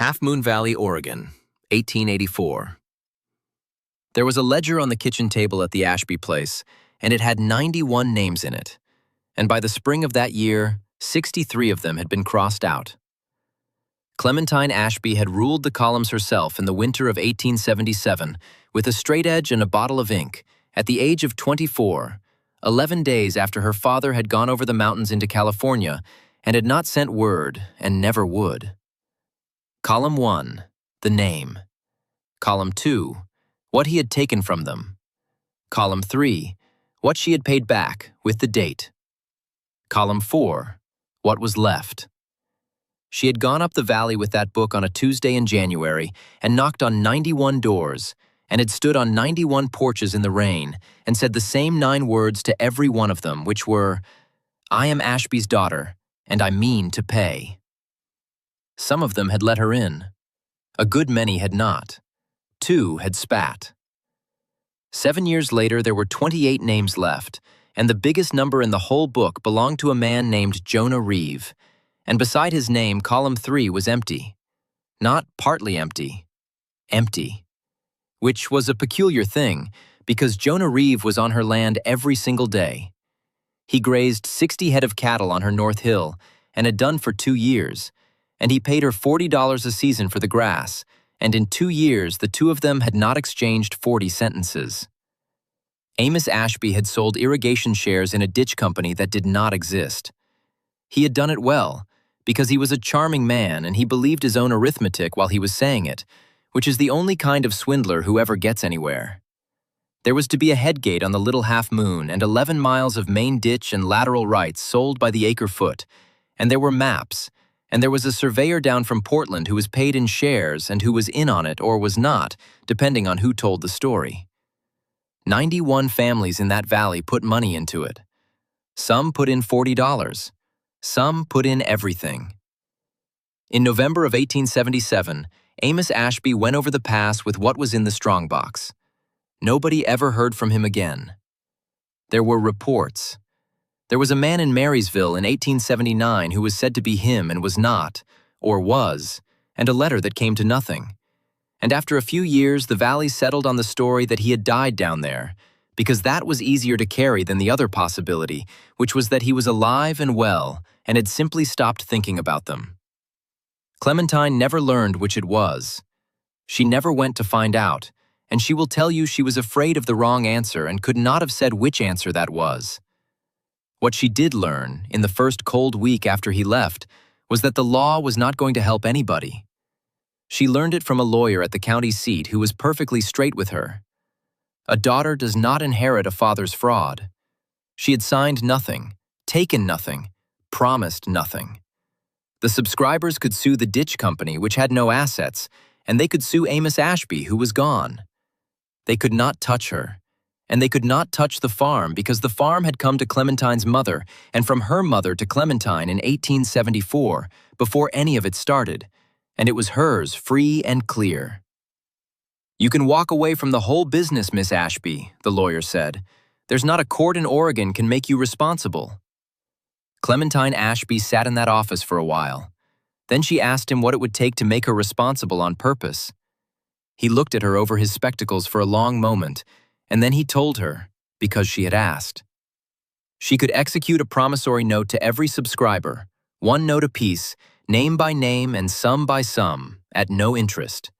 Half Moon Valley, Oregon, 1884. There was a ledger on the kitchen table at the Ashby place, and it had 91 names in it. And by the spring of that year, 63 of them had been crossed out. Clementine Ashby had ruled the columns herself in the winter of 1877 with a straight edge and a bottle of ink, at the age of 24, 11 days after her father had gone over the mountains into California and had not sent word and never would. Column 1, the name. Column 2, what he had taken from them. Column 3, what she had paid back, with the date. Column 4, what was left. She had gone up the valley with that book on a Tuesday in January and knocked on 91 doors, and had stood on 91 porches in the rain and said the same 9 words to every one of them, which were, "I am Ashby's daughter, and I mean to pay." Some of them had let her in. A good many had not. 2 had spat. 7 years later, there were 28 names left, and the biggest number in the whole book belonged to a man named Jonah Reeve, and beside his name, column 3 was empty. Not partly empty, empty. Which was a peculiar thing, because Jonah Reeve was on her land every single day. He grazed 60 head of cattle on her North Hill, and had done for 2 years, and he paid her $40 a season for the grass, and in 2 years the two of them had not exchanged 40 sentences. Amos Ashby had sold irrigation shares in a ditch company that did not exist. He had done it well, because he was a charming man and he believed his own arithmetic while he was saying it, which is the only kind of swindler who ever gets anywhere. There was to be a headgate on the Little Half Moon and 11 miles of main ditch and lateral rights sold by the acre foot, and there were maps, and there was a surveyor down from Portland who was paid in shares and who was in on it or was not, depending on who told the story. 91 families in that valley put money into it. Some put in $40. Some put in everything. In November of 1877, Amos Ashby went over the pass with what was in the strongbox. Nobody ever heard from him again. There were reports. There was a man in Marysville in 1879 who was said to be him and was not, or was, and a letter that came to nothing. And after a few years, the valley settled on the story that he had died down there, because that was easier to carry than the other possibility, which was that he was alive and well and had simply stopped thinking about them. Clementine never learned which it was. She never went to find out, and she will tell you she was afraid of the wrong answer and could not have said which answer that was. What she did learn, in the first cold week after he left, was that the law was not going to help anybody. She learned it from a lawyer at the county seat who was perfectly straight with her. A daughter does not inherit a father's fraud. She had signed nothing, taken nothing, promised nothing. The subscribers could sue the ditch company, which had no assets, and they could sue Amos Ashby, who was gone. They could not touch her, and they could not touch the farm because the farm had come to Clementine's mother and from her mother to Clementine in 1874, before any of it started, and it was hers free and clear. "You can walk away from the whole business, Miss Ashby," the lawyer said. "There's not a court in Oregon can make you responsible." Clementine Ashby sat in that office for a while. Then she asked him what it would take to make her responsible on purpose. He looked at her over his spectacles for a long moment, and then he told her, because she had asked. She could execute a promissory note to every subscriber, 1 note apiece, name by name and sum by sum, at no interest.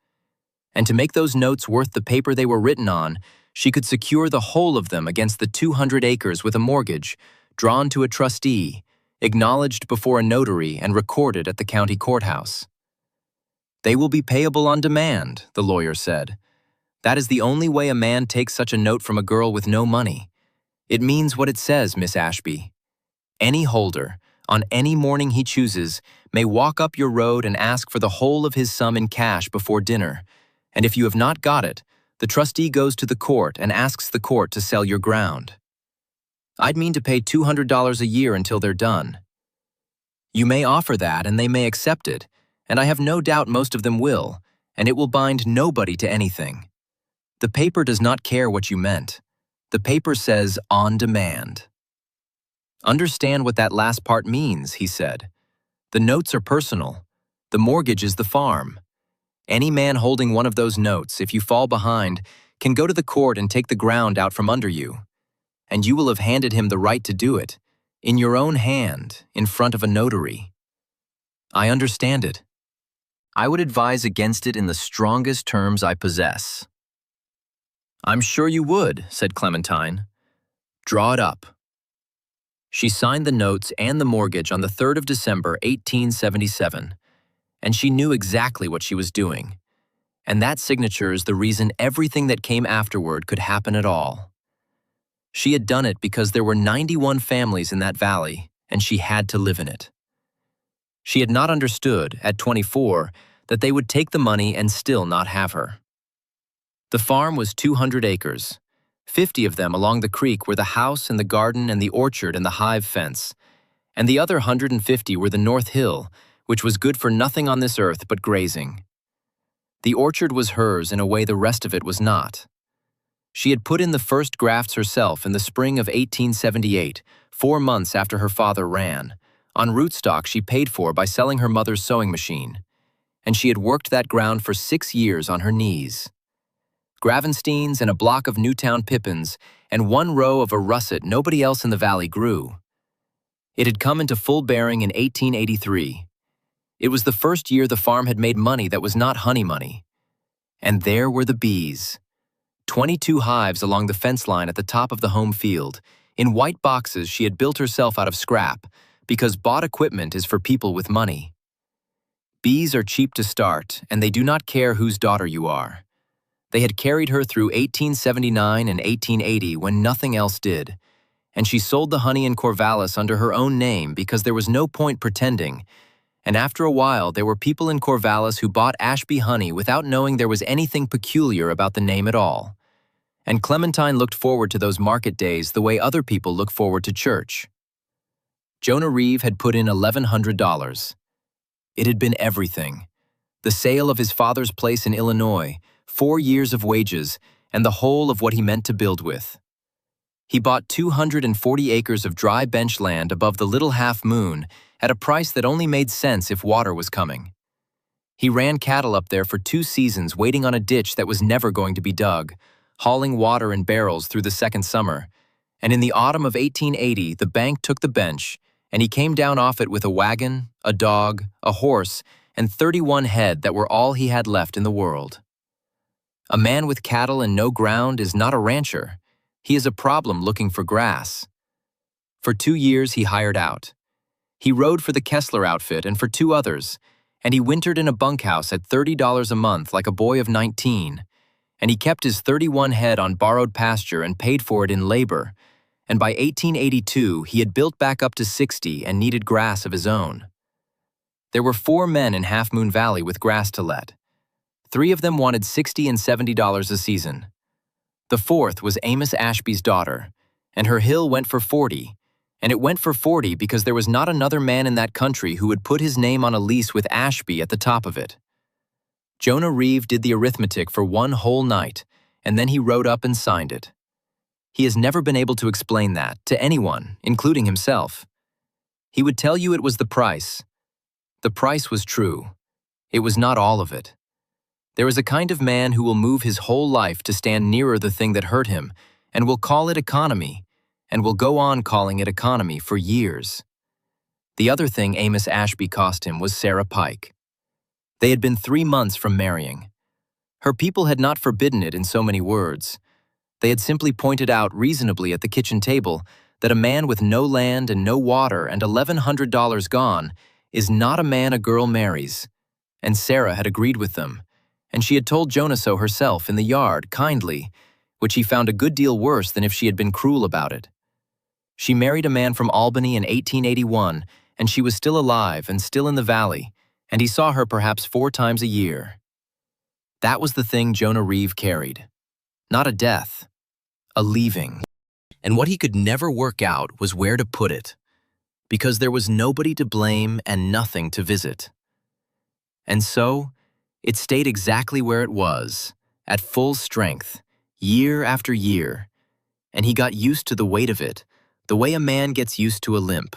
And to make those notes worth the paper they were written on, she could secure the whole of them against the 200 acres with a mortgage, drawn to a trustee, acknowledged before a notary and recorded at the county courthouse. "They will be payable on demand," the lawyer said. "That is the only way a man takes such a note from a girl with no money. It means what it says, Miss Ashby. Any holder, on any morning he chooses, may walk up your road and ask for the whole of his sum in cash before dinner, and if you have not got it, the trustee goes to the court and asks the court to sell your ground. I'd mean to pay $200 a year until they're done. You may offer that and they may accept it, and I have no doubt most of them will, and it will bind nobody to anything. The paper does not care what you meant. The paper says on demand." "Understand what that last part means," he said. "The notes are personal. The mortgage is the farm. Any man holding one of those notes, if you fall behind, can go to the court and take the ground out from under you. And you will have handed him the right to do it, in your own hand, in front of a notary. I understand it. I would advise against it in the strongest terms I possess. I'm sure you would, said Clementine. Draw it up. She signed the notes and the mortgage on the 3rd of December, 1877, and she knew exactly what she was doing. And that signature is the reason everything that came afterward could happen at all. She had done it because there were 91 families in that valley, and she had to live in it. She had not understood, at 24, that they would take the money and still not have her. The farm was 200 acres. 50 of them along the creek were the house and the garden and the orchard and the hive fence, and the other 150 were the North Hill, which was good for nothing on this earth but grazing. The orchard was hers in a way the rest of it was not. She had put in the first grafts herself in the spring of 1878, 4 months after her father ran, on rootstock she paid for by selling her mother's sewing machine, and she had worked that ground for 6 years on her knees. Gravensteins and a block of Newtown pippins and 1 row of a russet nobody else in the valley grew. It had come into full bearing in 1883. It was the first year the farm had made money that was not honey money. And there were the bees. 22 hives along the fence line at the top of the home field, in white boxes she had built herself out of scrap, because bought equipment is for people with money. Bees are cheap to start, and they do not care whose daughter you are. They had carried her through 1879 and 1880 when nothing else did, and she sold the honey in Corvallis under her own name because there was no point pretending, and after a while there were people in Corvallis who bought Ashby honey without knowing there was anything peculiar about the name at all. And Clementine looked forward to those market days the way other people look forward to church. Jonah Reeve had put in $1,100. It had been everything. The sale of his father's place in Illinois, 4 years of wages, and the whole of what he meant to build with. He bought 240 acres of dry bench land above the Little Half Moon at a price that only made sense if water was coming. He ran cattle up there for 2 seasons waiting on a ditch that was never going to be dug, hauling water in barrels through the second summer, and in the autumn of 1880 the bank took the bench, and he came down off it with a wagon, a dog, a horse, and 31 head that were all he had left in the world. A man with cattle and no ground is not a rancher. He is a problem looking for grass. For 2 years he hired out. He rode for the Kessler outfit and for 2 others, and he wintered in a bunkhouse at $30 a month like a boy of 19, and he kept his 31 head on borrowed pasture and paid for it in labor, and by 1882 he had built back up to 60 and needed grass of his own. There were 4 men in Half Moon Valley with grass to let. 3 of them wanted $60 and $70 a season. The 4th was Amos Ashby's daughter, and her hill went for 40, and it went for 40 because there was not another man in that country who would put his name on a lease with Ashby at the top of it. Jonah Reeve did the arithmetic for 1 whole night, and then he wrote up and signed it. He has never been able to explain that to anyone, including himself. He would tell you it was the price. The price was true. It was not all of it. There is a kind of man who will move his whole life to stand nearer the thing that hurt him, and will call it economy, and will go on calling it economy for years. The other thing Amos Ashby cost him was Sarah Pike. They had been 3 months from marrying. Her people had not forbidden it in so many words. They had simply pointed out reasonably at the kitchen table that a man with no land and no water and $1,100 gone is not a man a girl marries, and Sarah had agreed with them, and she had told Jonah so herself in the yard, kindly, which he found a good deal worse than if she had been cruel about it. She married a man from Albany in 1881, and she was still alive and still in the valley, and he saw her perhaps 4 times a year. That was the thing Jonah Reeve carried. Not a death, a leaving. And what he could never work out was where to put it, because there was nobody to blame and nothing to visit. And so, it stayed exactly where it was, at full strength, year after year, and he got used to the weight of it, the way a man gets used to a limp.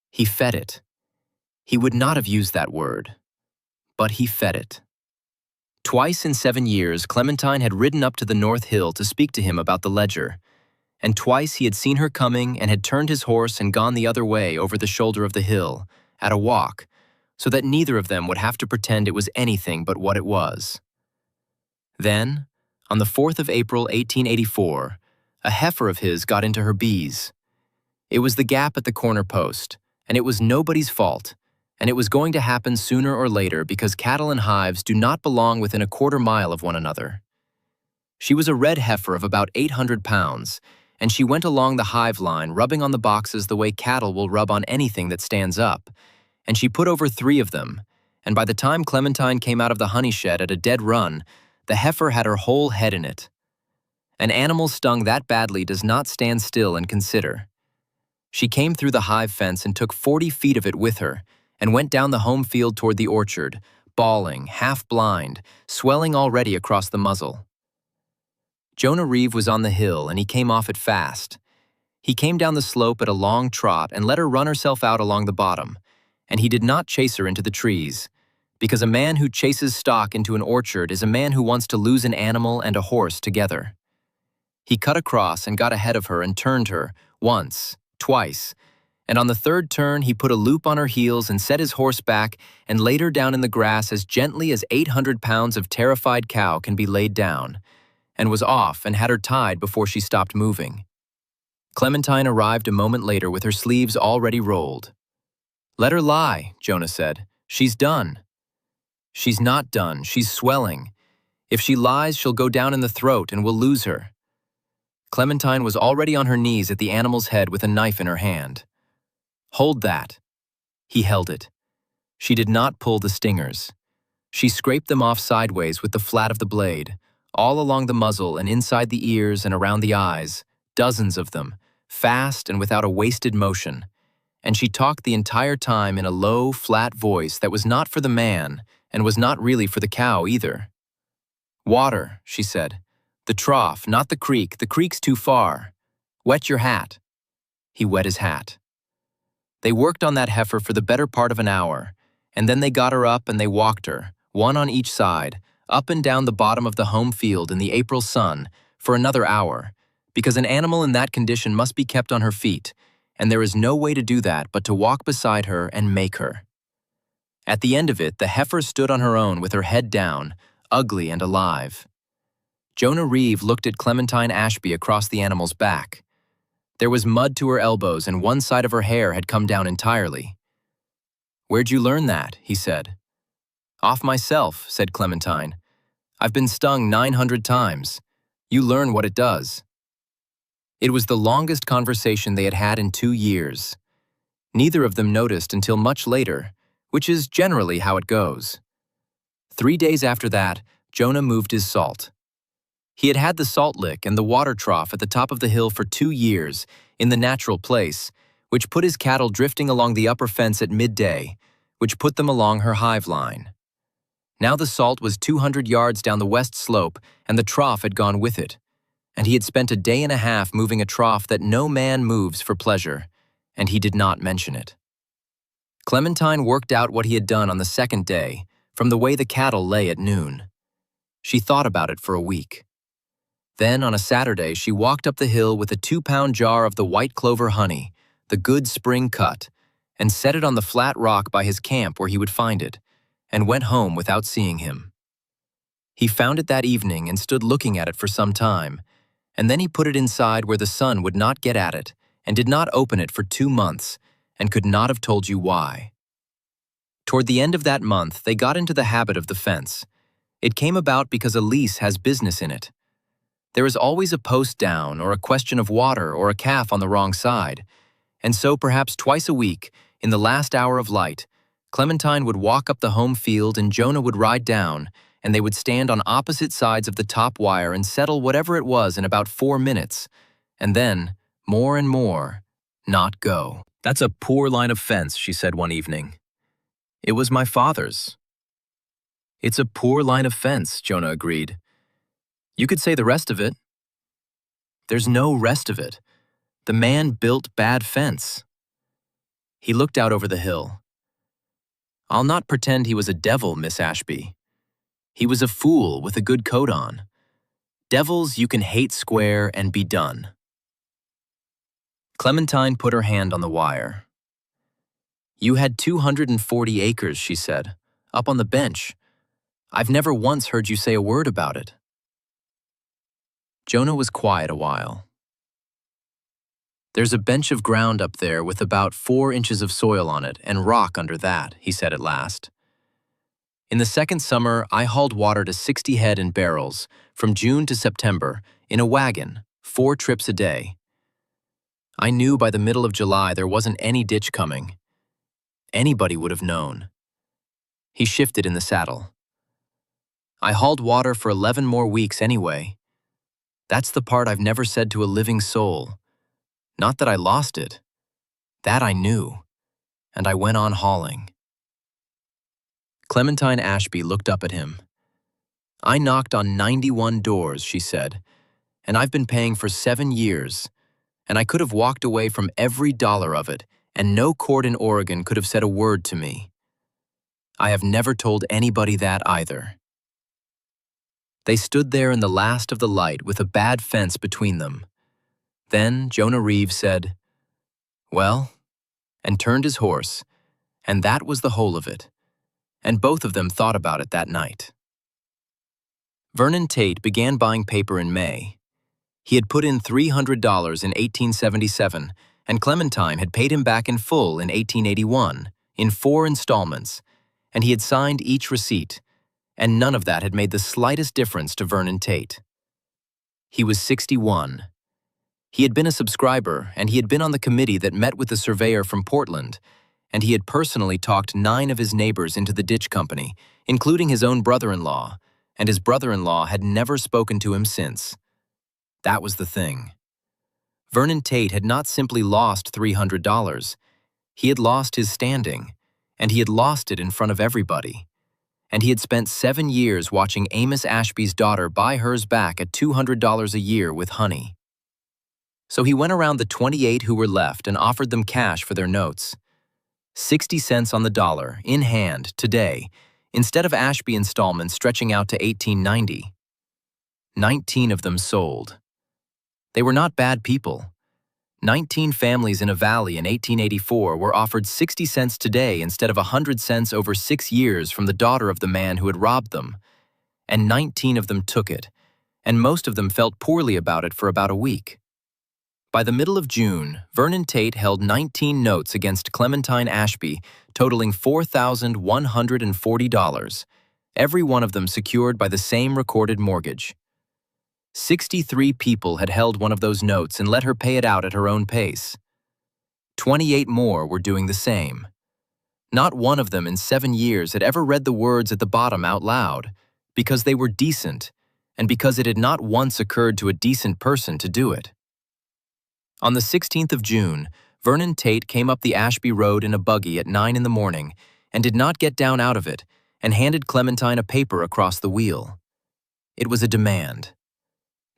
He fed it. He would not have used that word, but he fed it. Twice in 7 years, Clementine had ridden up to the North Hill to speak to him about the ledger, and twice he had seen her coming and had turned his horse and gone the other way over the shoulder of the hill, at a walk, so that neither of them would have to pretend it was anything but what it was. Then, on the 4th of April, 1884, a heifer of his got into her bees. It was the gap at the corner post, and it was nobody's fault, and it was going to happen sooner or later because cattle and hives do not belong within a quarter mile of one another. She was a red heifer of about 800 pounds, and she went along the hive line rubbing on the boxes the way cattle will rub on anything that stands up, and she put over 3 of them, and by the time Clementine came out of the honey shed at a dead run, the heifer had her whole head in it. An animal stung that badly does not stand still and consider. She came through the hive fence and took 40 feet of it with her, and went down the home field toward the orchard, bawling, half-blind, swelling already across the muzzle. Jonah Reeve was on the hill, and he came off it fast. He came down the slope at a long trot and let her run herself out along the bottom, and he did not chase her into the trees, because a man who chases stock into an orchard is a man who wants to lose an animal and a horse together. He cut across and got ahead of her and turned her, once, twice, and on the 3rd turn he put a loop on her heels and set his horse back and laid her down in the grass as gently as 800 pounds of terrified cow can be laid down, and was off and had her tied before she stopped moving. Clementine arrived a moment later with her sleeves already rolled. "Let her lie," Jonah said. "She's done." "She's not done, she's swelling. If she lies, she'll go down in the throat and we'll lose her." Clementine was already on her knees at the animal's head with a knife in her hand. "Hold that." He held it. She did not pull the stingers. She scraped them off sideways with the flat of the blade, all along the muzzle and inside the ears and around the eyes, dozens of them, fast and without a wasted motion. And she talked the entire time in a low, flat voice that was not for the man and was not really for the cow either. "Water," she said. "The trough, not the creek. The creek's too far. Wet your hat." He wet his hat. They worked on that heifer for the better part of an hour, and then they got her up and they walked her, one on each side, up and down the bottom of the home field in the April sun for another hour, because an animal in that condition must be kept on her feet, and there is no way to do that but to walk beside her and make her. At the end of it, the heifer stood on her own with her head down, ugly and alive. Jonah Reeve looked at Clementine Ashby across the animal's back. There was mud to her elbows and one side of her hair had come down entirely. "Where'd you learn that?" he said. "Off myself," said Clementine. "I've been stung 900 times. You learn what it does." It was the longest conversation they had had in 2 years. Neither of them noticed until much later, which is generally how it goes. 3 days after that, Jonah moved his salt. He had had the salt lick and the water trough at the top of the hill for 2 years, in the natural place, which put his cattle drifting along the upper fence at midday, which put them along her hive line. Now the salt was 200 yards down the west slope, and the trough had gone with it, and he had spent a day and a half moving a trough that no man moves for pleasure, and he did not mention it. Clementine worked out what he had done on the 2nd day, from the way the cattle lay at noon. She thought about it for a week. Then, on a Saturday, she walked up the hill with a 2-pound jar of the white clover honey, the good spring cut, and set it on the flat rock by his camp where he would find it, and went home without seeing him. He found it that evening and stood looking at it for some time, and then he put it inside where the sun would not get at it, and did not open it for 2 months, and could not have told you why. Toward the end of that month, they got into the habit of the fence. It came about because a lease has business in it. There is always a post down, or a question of water, or a calf on the wrong side, and so perhaps twice a week, in the last hour of light, Clementine would walk up the home field and Jonah would ride down, and they would stand on opposite sides of the top wire and settle whatever it was in about 4 minutes, and then, more and more, not go. "That's a poor line of fence," she said one evening. "It was my father's." "It's a poor line of fence," Jonah agreed. "You could say the rest of it." "There's no rest of it. The man built bad fence." He looked out over the hill. "I'll not pretend he was a devil, Miss Ashby. He was a fool with a good coat on. Devils you can hate square and be done. Clementine put her hand on the wire. You had 240 acres, she said, up on the bench. I've never once heard you say a word about it. Jonah was quiet a while. There's a bench of ground up there with about 4 inches of soil on it and rock under that, he said at last. In the second summer, I hauled water to 60 head in barrels from June to September in a wagon, 4 trips a day. I knew by the middle of July there wasn't any ditch coming. Anybody would have known. He shifted in the saddle. I hauled water for 11 more weeks anyway. That's the part I've never said to a living soul. Not that I lost it. That I knew. And I went on hauling. Clementine Ashby looked up at him. I knocked on 91 doors, she said, and I've been paying for 7 years, and I could have walked away from every dollar of it, and no court in Oregon could have said a word to me. I have never told anybody that either. They stood there in the last of the light with a bad fence between them. Then Jonah Reeves said, "Well," and turned his horse, and that was the whole of it. And both of them thought about it that night. Vernon Tate began buying paper in May. He had put in $300 in 1877, and Clementine had paid him back in full in 1881, in 4 installments, and he had signed each receipt, and none of that had made the slightest difference to Vernon Tate. He was 61. He had been a subscriber, and he had been on the committee that met with the surveyor from Portland, and he had personally talked 9 of his neighbors into the ditch company, including his own brother-in-law, and his brother-in-law had never spoken to him since. That was the thing. Vernon Tate had not simply lost $300. He had lost his standing, and he had lost it in front of everybody. And he had spent 7 years watching Amos Ashby's daughter buy hers back at $200 a year with honey. So he went around the 28 who were left and offered them cash for their notes. 60 cents on the dollar, in hand, today, instead of Ashby installments stretching out to 1890. 19 of them sold. They were not bad people. 19 families in a valley in 1884 were offered 60 cents today instead of 100 cents over 6 years from the daughter of the man who had robbed them. And 19 of them took it, and most of them felt poorly about it for about a week. By the middle of June, Vernon Tate held 19 notes against Clementine Ashby, totaling $4,140, every one of them secured by the same recorded mortgage. 63 people had held one of those notes and let her pay it out at her own pace. 28 more were doing the same. Not one of them in 7 years had ever read the words at the bottom out loud, because they were decent, and because it had not once occurred to a decent person to do it. On the 16th of June, Vernon Tate came up the Ashby Road in a buggy at 9 in the morning and did not get down out of it and handed Clementine a paper across the wheel. It was a demand.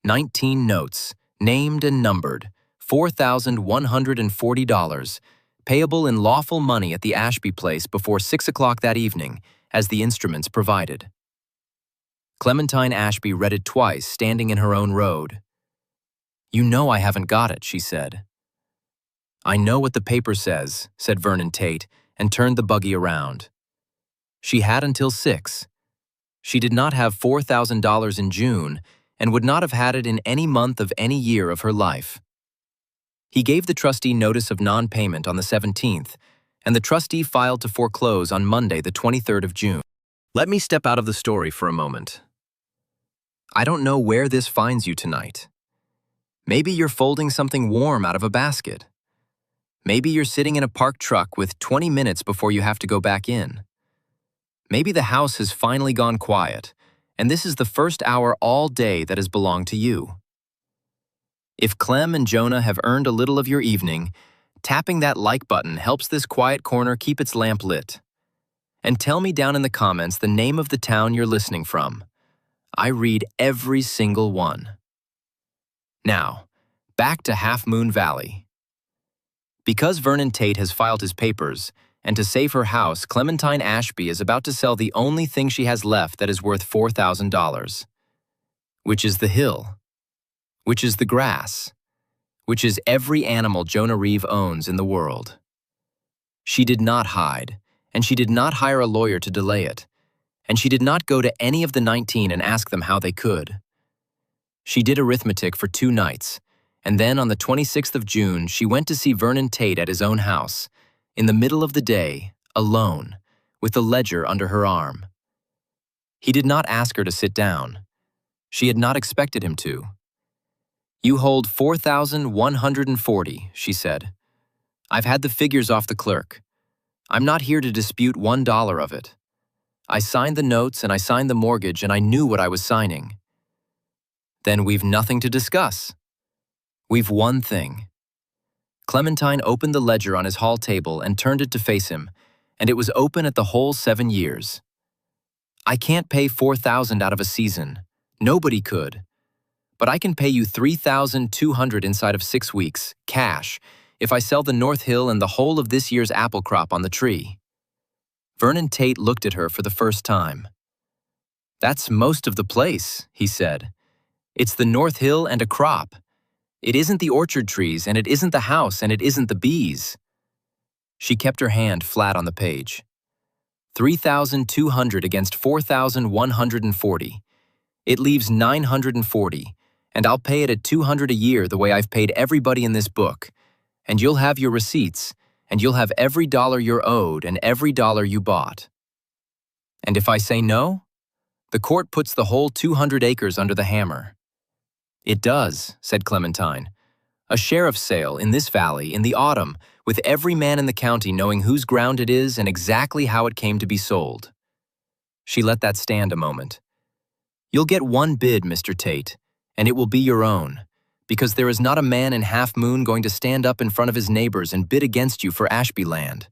19 notes, named and numbered, $4,140, payable in lawful money at the Ashby place before 6 o'clock that evening, as the instruments provided. Clementine Ashby read it twice, standing in her own road. "You know I haven't got it," she said. "I know what the paper says," said Vernon Tate, and turned the buggy around. She had until 6. She did not have $4,000 in June, and would not have had it in any month of any year of her life. He gave the trustee notice of non-payment on the 17th, and the trustee filed to foreclose on Monday, the 23rd of June. Let me step out of the story for a moment. I don't know where this finds you tonight. Maybe you're folding something warm out of a basket. Maybe you're sitting in a parked truck with 20 minutes before you have to go back in. Maybe the house has finally gone quiet, and this is the first hour all day that has belonged to you. If Clem and Jonah have earned a little of your evening, tapping that like button helps this quiet corner keep its lamp lit. And tell me down in the comments the name of the town you're listening from. I read every single one. Now, back to Half Moon Valley. Because Vernon Tate has filed his papers, And to save her house, Clementine Ashby is about to sell the only thing she has left that is worth $4,000. Which is the hill. Which is the grass. Which is every animal Jonah Reeve owns in the world. She did not hide, and she did not hire a lawyer to delay it, and she did not go to any of the 19 and ask them how they could. She did arithmetic for 2 nights, and then on the 26th of June, she went to see Vernon Tate at his own house, in the middle of the day, alone, with the ledger under her arm. He did not ask her to sit down. She had not expected him to. "You hold 4,140, she said. "I've had the figures off the clerk. I'm not here to dispute $1 of it. I signed the notes and I signed the mortgage and I knew what I was signing." "Then we've nothing to discuss. We've one thing." Clementine opened the ledger on his hall table and turned it to face him, and it was open at the whole 7 years. "I can't pay $4,000 out of a season. Nobody could. But I can pay you $3,200 inside of 6 weeks, cash, if I sell the North Hill and the whole of this year's apple crop on the tree." Vernon Tate looked at her for the first time. "That's most of the place," he said. "It's the North Hill and a crop. It isn't the orchard trees, and it isn't the house, and it isn't the bees." She kept her hand flat on the page. $3,200 against $4,140. It leaves $940, and I'll pay it at $200 a year the way I've paid everybody in this book, and you'll have your receipts, and you'll have every dollar you're owed and every dollar you bought. And if I say no, the court puts the whole 200 acres under the hammer." "It does," said Clementine. "A sheriff's sale in this valley in the autumn, with every man in the county knowing whose ground it is and exactly how it came to be sold." She let that stand a moment. "You'll get one bid, Mr. Tate, and it will be your own, because there is not a man in Half Moon going to stand up in front of his neighbors and bid against you for Ashby land.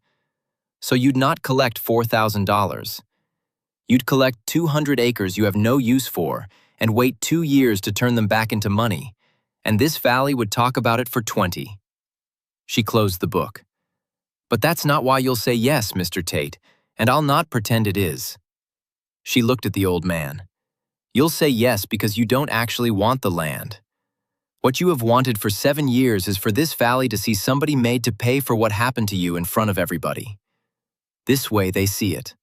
So you'd not collect $4,000. You'd collect 200 acres you have no use for and wait 2 years to turn them back into money, and this valley would talk about it for 20. She closed the book. "But that's not why you'll say yes, Mr. Tate, and I'll not pretend it is." She looked at the old man. "You'll say yes because you don't actually want the land. What you have wanted for 7 years is for this valley to see somebody made to pay for what happened to you in front of everybody. This way they see it.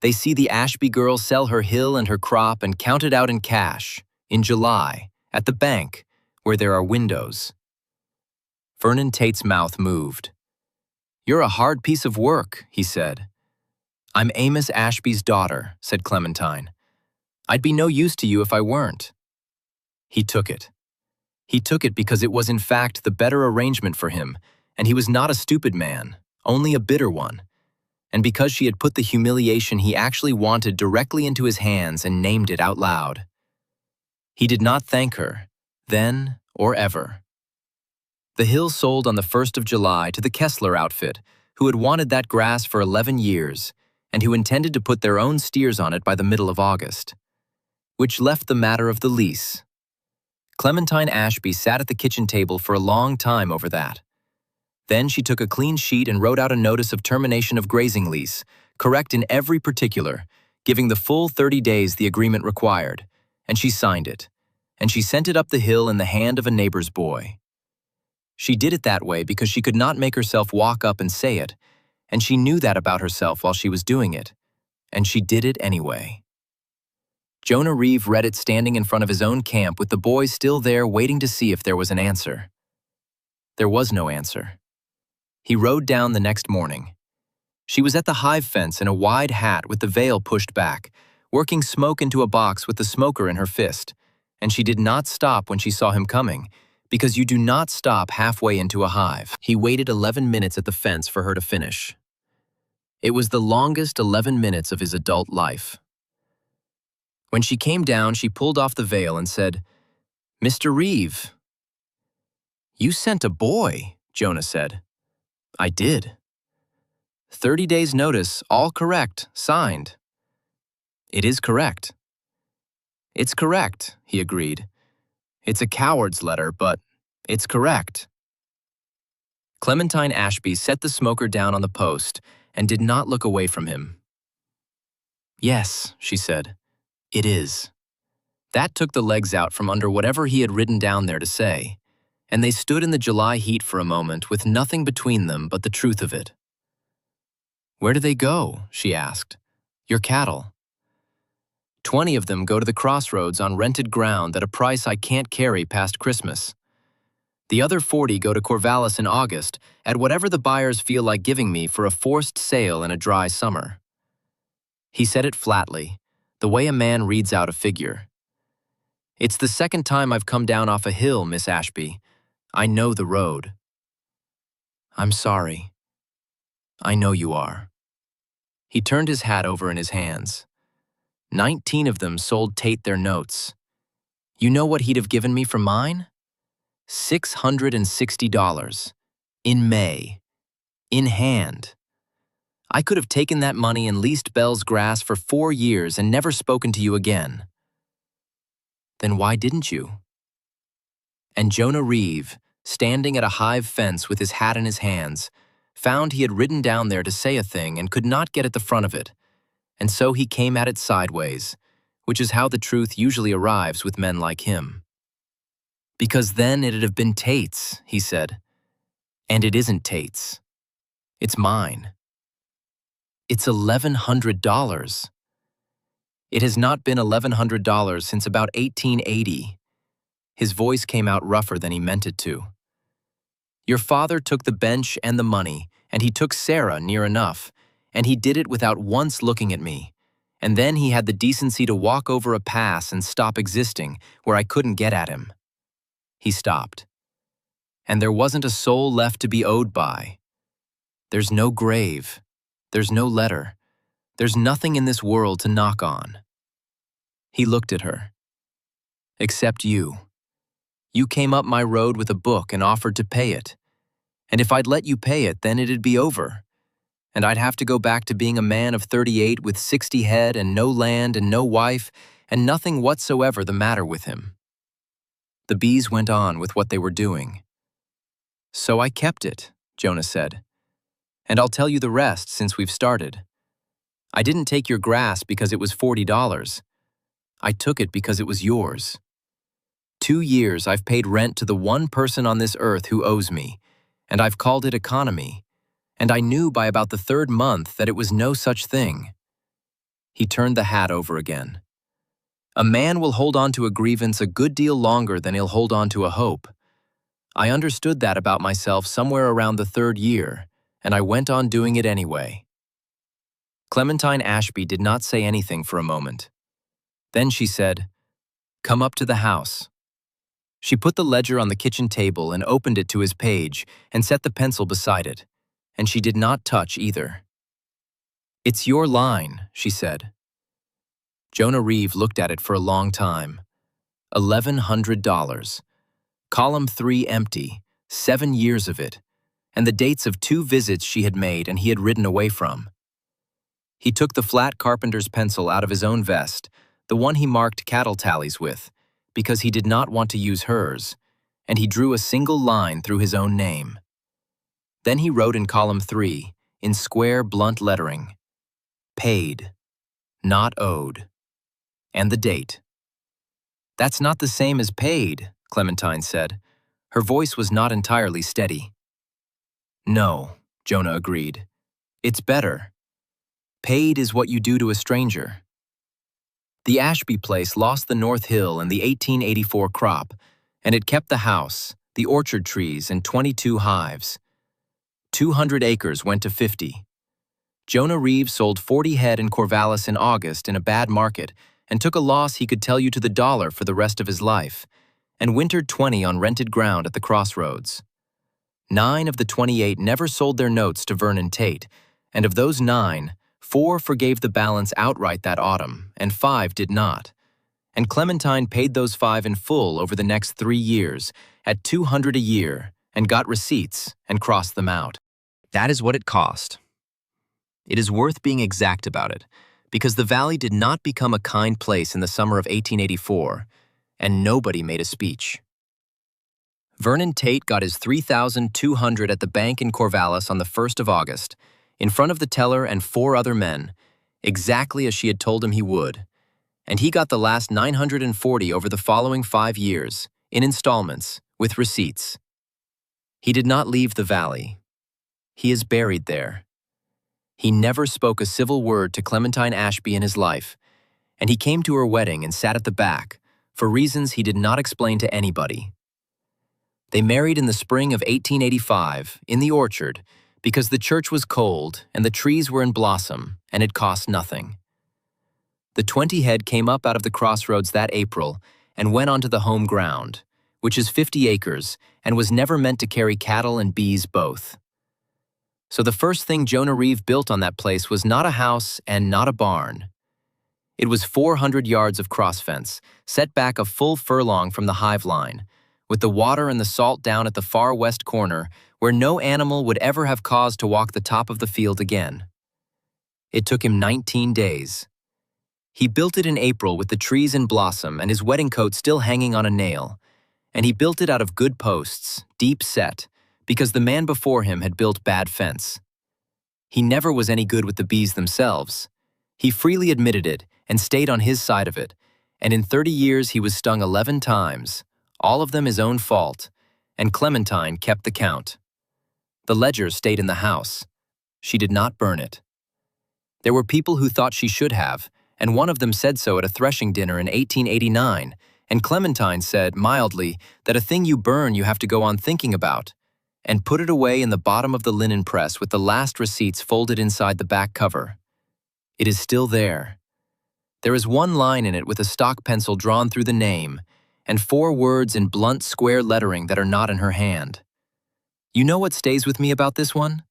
They see the Ashby girl sell her hill and her crop and count it out in cash, in July, at the bank, where there are windows." Vernon Tate's mouth moved. "You're a hard piece of work," he said. "I'm Amos Ashby's daughter," said Clementine. "I'd be no use to you if I weren't." He took it. He took it because it was in fact the better arrangement for him, and he was not a stupid man, only a bitter one, and because she had put the humiliation he actually wanted directly into his hands and named it out loud. He did not thank her, then or ever. The hill sold on the 1st of July to the Kessler outfit, who had wanted that grass for 11 years, and who intended to put their own steers on it by the middle of August. Which left the matter of the lease. Clementine Ashby sat at the kitchen table for a long time over that. Then she took a clean sheet and wrote out a notice of termination of grazing lease, correct in every particular, giving the full 30 days the agreement required, and she signed it, and she sent it up the hill in the hand of a neighbor's boy. She did it that way because she could not make herself walk up and say it, and she knew that about herself while she was doing it, and she did it anyway. Jonah Reeve read it standing in front of his own camp with the boy still there waiting to see if there was an answer. There was no answer. He rode down the next morning. She was at the hive fence in a wide hat with the veil pushed back, working smoke into a box with the smoker in her fist, and she did not stop when she saw him coming, because you do not stop halfway into a hive. He waited 11 minutes at the fence for her to finish. It was the longest 11 minutes of his adult life. When she came down, she pulled off the veil and said, "Mr. Reeve." "You sent a boy," Jonah said. "I did." 30 days notice, all correct, signed." "It is correct." "It's correct," he agreed. "It's a coward's letter, but it's correct." Clementine Ashby set the smoker down on the post, and did not look away from him. "Yes," she said, "it is." That took the legs out from under whatever he had written down there to say, and they stood in the July heat for a moment with nothing between them but the truth of it. "Where do they go?" she asked. "Your cattle." 20 of them go to the crossroads on rented ground at a price I can't carry past Christmas. The other 40 go to Corvallis in August at whatever the buyers feel like giving me for a forced sale in a dry summer. He said it flatly, the way a man reads out a figure. "It's the second time I've come down off a hill, Miss Ashby. I know the road." "I'm sorry." "I know you are." He turned his hat over in his hands. 19 of them sold Tate their notes. You know what he'd have given me for mine? $660. In May. In hand. I could have taken that money and leased Bell's grass for 4 years and never spoken to you again. Then why didn't you? And Jonah Reeve, standing at a hive fence with his hat in his hands, found he had ridden down there to say a thing and could not get at the front of it, and so he came at it sideways, which is how the truth usually arrives with men like him. "Because then it'd have been Tate's," he said. "And it isn't Tate's. It's mine. It's $1,100. It has not been $1,100 since about 1880. His voice came out rougher than he meant it to. "Your father took the bench and the money, and he took Sarah near enough, and he did it without once looking at me. And then he had the decency to walk over a pass and stop existing where I couldn't get at him." He stopped. "And there wasn't a soul left to be owed by. There's no grave. There's no letter. There's nothing in this world to knock on." He looked at her. "Except you. You came up my road with a book and offered to pay it. And if I'd let you pay it, then it'd be over. And I'd have to go back to being a man of 38 with 60 head and no land and no wife and nothing whatsoever the matter with him." The bees went on with what they were doing. "So I kept it," Jonah said. "And I'll tell you the rest since we've started. I didn't take your grass because it was $40. I took it because it was yours. 2 years I've paid rent to the one person on this earth who owes me, and I've called it economy, and I knew by about the 3rd month that it was no such thing." He turned the hat over again. "A man will hold on to a grievance a good deal longer than he'll hold on to a hope. I understood that about myself somewhere around the 3rd year, and I went on doing it anyway." Clementine Ashby did not say anything for a moment. Then she said, "Come up to the house." She put the ledger on the kitchen table and opened it to his page and set the pencil beside it, and she did not touch either. "It's your line," she said. Jonah Reeve looked at it for a long time. $1,100. Column 3 empty, 7 years of it, and the dates of 2 visits she had made and he had ridden away from. He took the flat carpenter's pencil out of his own vest, the one he marked cattle tallies with, because he did not want to use hers, and he drew a single line through his own name. Then he wrote in column 3, in square, blunt lettering, "Paid, not owed," and the date. "That's not the same as paid," Clementine said. Her voice was not entirely steady. "No," Jonah agreed. "It's better. Paid is what you do to a stranger." The Ashby place lost the North Hill in the 1884 crop, and it kept the house, the orchard trees, and 22 hives. 200 acres went to 50. Jonah Reeve sold 40 head in Corvallis in August in a bad market and took a loss he could tell you to the dollar for the rest of his life, and wintered 20 on rented ground at the crossroads. 9 of the 28 never sold their notes to Vernon Tate, and of those 9, 4 forgave the balance outright that autumn, and 5 did not. And Clementine paid those 5 in full over the next 3 years, at $200 a year, and got receipts and crossed them out. That is what it cost. It is worth being exact about it, because the valley did not become a kind place in the summer of 1884, and nobody made a speech. Vernon Tate got his $3,200 at the bank in Corvallis on the 1st of August, in front of the teller and 4 other men, exactly as she had told him he would. And he got the last 940 over the following 5 years, in installments, with receipts. He did not leave the valley. He is buried there. He never spoke a civil word to Clementine Ashby in his life, and he came to her wedding and sat at the back, for reasons he did not explain to anybody. They married in the spring of 1885, in the orchard, because the church was cold and the trees were in blossom, and it cost nothing. The 20 head came up out of the crossroads that April and went onto the home ground, which is 50 acres and was never meant to carry cattle and bees both. So the first thing Jonah Reeve built on that place was not a house and not a barn. It was 400 yards of cross fence, set back a full furlong from the hive line, with the water and the salt down at the far west corner where no animal would ever have cause to walk the top of the field again. It took him 19 days. He built it in April with the trees in blossom and his wedding coat still hanging on a nail, and he built it out of good posts, deep set, because the man before him had built bad fence. He never was any good with the bees themselves. He freely admitted it and stayed on his side of it, and in 30 years he was stung 11 times, all of them his own fault, and Clementine kept the count. The ledger stayed in the house. She did not burn it. There were people who thought she should have, and one of them said so at a threshing dinner in 1889, and Clementine said, mildly, that a thing you burn you have to go on thinking about, and put it away in the bottom of the linen press with the last receipts folded inside the back cover. It is still there. There is one line in it with a stock pencil drawn through the name, and 4 words in blunt square lettering that are not in her hand. You know what stays with me about this one?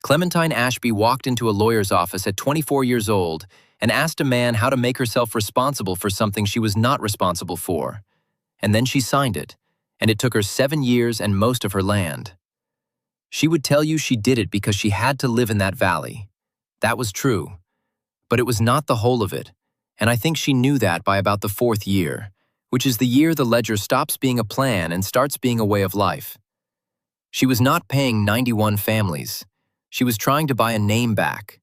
Clementine Ashby walked into a lawyer's office at 24 years old and asked a man how to make herself responsible for something she was not responsible for. And then she signed it, and it took her 7 years and most of her land. She would tell you she did it because she had to live in that valley. That was true. But it was not the whole of it, and I think she knew that by about the 4th year, which is the year the ledger stops being a plan and starts being a way of life. She was not paying 91 families. She was trying to buy a name back.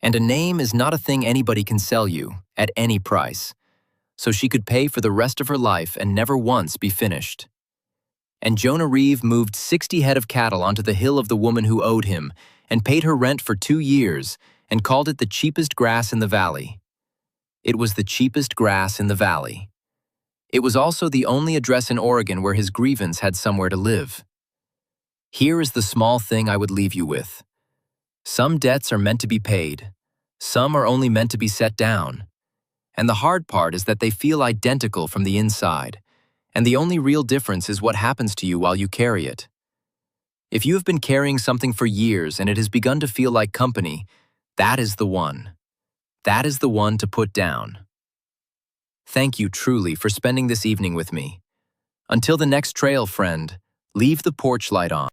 And a name is not a thing anybody can sell you, at any price. So she could pay for the rest of her life and never once be finished. And Jonah Reeve moved 60 head of cattle onto the hill of the woman who owed him and paid her rent for 2 years and called it the cheapest grass in the valley. It was the cheapest grass in the valley. It was also the only address in Oregon where his grievance had somewhere to live. Here is the small thing I would leave you with. Some debts are meant to be paid. Some are only meant to be set down. And the hard part is that they feel identical from the inside, and the only real difference is what happens to you while you carry it. If you have been carrying something for years and it has begun to feel like company, that is the one. That is the one to put down. Thank you truly for spending this evening with me. Until the next trail, friend, leave the porch light on.